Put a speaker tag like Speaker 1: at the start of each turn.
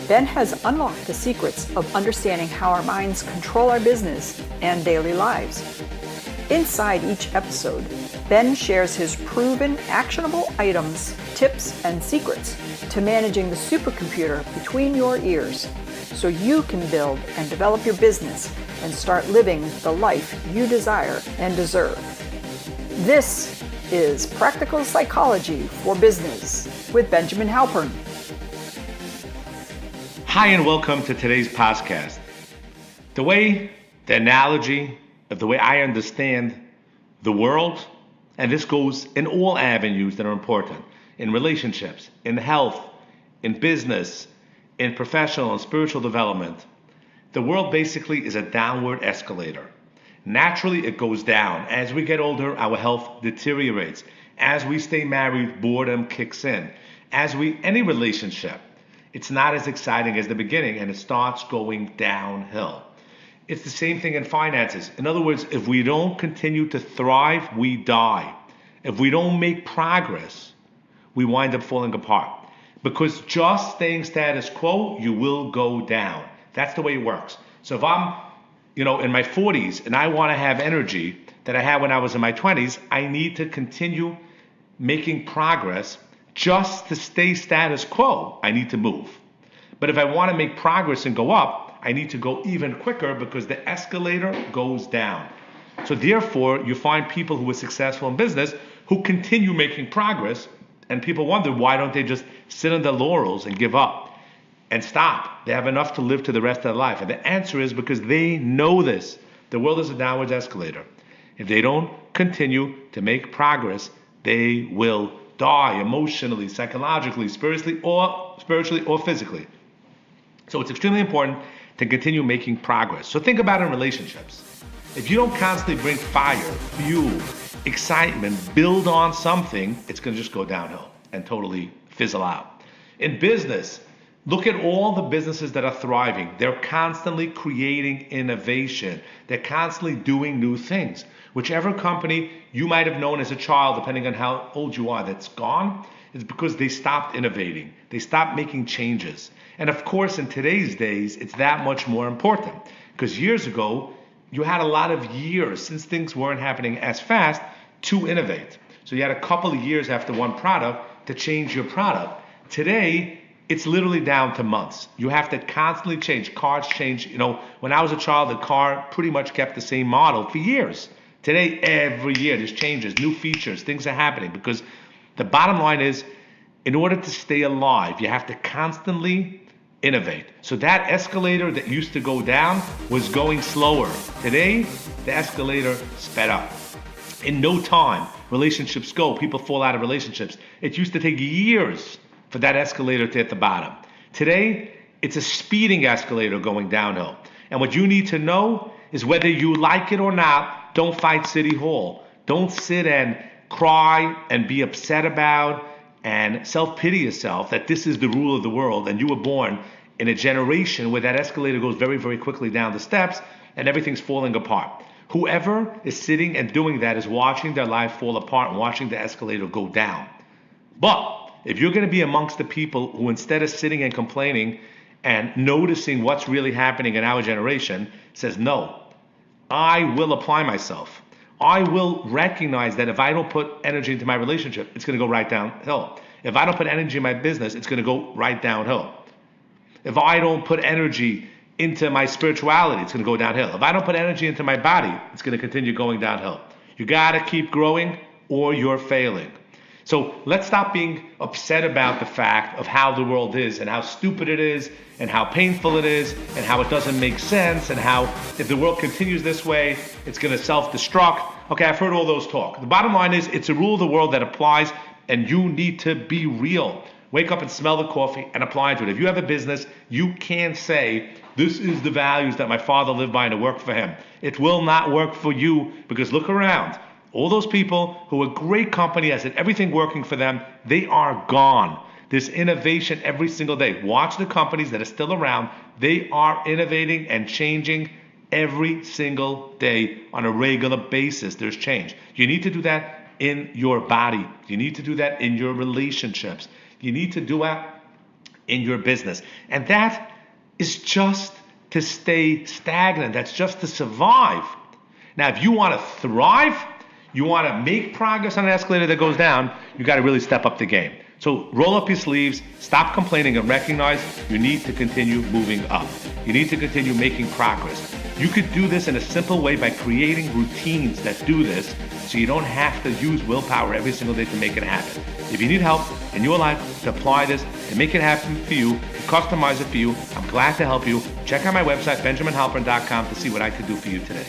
Speaker 1: Ben has unlocked the secrets of understanding how our minds control our business and daily lives. Inside each episode, Ben shares his proven actionable items, tips, and secrets to managing the supercomputer between your ears so you can build and develop your business and start living the life you desire and deserve. This is Practical Psychology for Business with Benjamin Halpern.
Speaker 2: Hi, and welcome to today's podcast. The analogy of the way I understand the world, and this goes in all avenues that are important, in relationships, in health, in business, in professional and spiritual development. The world basically is a downward escalator. Naturally, it goes down. As we get older, our health deteriorates. As we stay married, boredom kicks in. Any relationship, it's not as exciting as the beginning, and it starts going downhill. It's the same thing in finances. In other words, if we don't continue to thrive, we die. If we don't make progress, we wind up falling apart. Because just staying status quo, you will go down. That's the way it works. So if I'm, in my 40s and I want to have energy that I had when I was in my 20s, I need to continue making progress. Just to stay status quo, I need to move. But if I want to make progress and go up, I need to go even quicker because the escalator goes down. So therefore, you find people who are successful in business who continue making progress, and people wonder, why don't they just sit on their laurels and give up and stop? They have enough to live to the rest of their life. And the answer is because they know this. The world is a downward escalator. If they don't continue to make progress, they will die emotionally, psychologically, spiritually, or physically. So it's extremely important to continue making progress. So think about it in relationships. If you don't constantly bring fire, fuel, excitement, build on something, it's going to just go downhill and totally fizzle out. In business, look at all the businesses that are thriving. They're constantly creating innovation. They're constantly doing new things. Whichever company you might have known as a child, depending on how old you are, that's gone, it's because they stopped innovating. They stopped making changes. And of course, in today's days, it's that much more important. Because years ago, you had a lot of years, since things weren't happening as fast, to innovate. So you had a couple of years after one product to change your product. Today, it's literally down to months. You have to constantly change. Cars change. When I was a child, the car pretty much kept the same model for years. Today, every year, there's changes, new features, things are happening. Because the bottom line is, in order to stay alive, you have to constantly innovate. So that escalator that used to go down was going slower. Today, the escalator sped up. In no time, relationships go. People fall out of relationships. It used to take years for that escalator to hit the bottom. Today, it's a speeding escalator going downhill. And what you need to know is whether you like it or not, don't fight City Hall. Don't sit and cry and be upset about and self-pity yourself that this is the rule of the world and you were born in a generation where that escalator goes very, very quickly down the steps and everything's falling apart. Whoever is sitting and doing that is watching their life fall apart and watching the escalator go down. But if you're going to be amongst the people who, instead of sitting and complaining and noticing what's really happening in our generation, says, no, I will apply myself. I will recognize that if I don't put energy into my relationship, it's going to go right downhill. If I don't put energy in my business, it's going to go right downhill. If I don't put energy into my spirituality, it's going to go downhill. If I don't put energy into my body, it's going to continue going downhill. You got to keep growing or you're failing. So let's stop being upset about the fact of how the world is and how stupid it is and how painful it is and how it doesn't make sense and how if the world continues this way, it's going to self-destruct. Okay, I've heard all those talk. The bottom line is it's a rule of the world that applies and you need to be real. Wake up and smell the coffee and apply to it. If you have a business, you can't say, this is the values that my father lived by and it worked for him. It will not work for you because look around. All those people who are great company has everything working for them, they are gone. There's innovation every single day. Watch the companies that are still around. They are innovating and changing every single day on a regular basis. There's change. You need to do that in your body. You need to do that in your relationships. You need to do that in your business. And that is just to stay stagnant. That's just to survive. Now, if you want to thrive, you want to make progress on an escalator that goes down, you got to really step up the game. So roll up your sleeves, stop complaining, and recognize you need to continue moving up. You need to continue making progress. You could do this in a simple way by creating routines that do this, so you don't have to use willpower every single day to make it happen. If you need help in your life to apply this and make it happen for you, to customize it for you, I'm glad to help you. Check out my website, benjaminhalpern.com, to see what I could do for you today.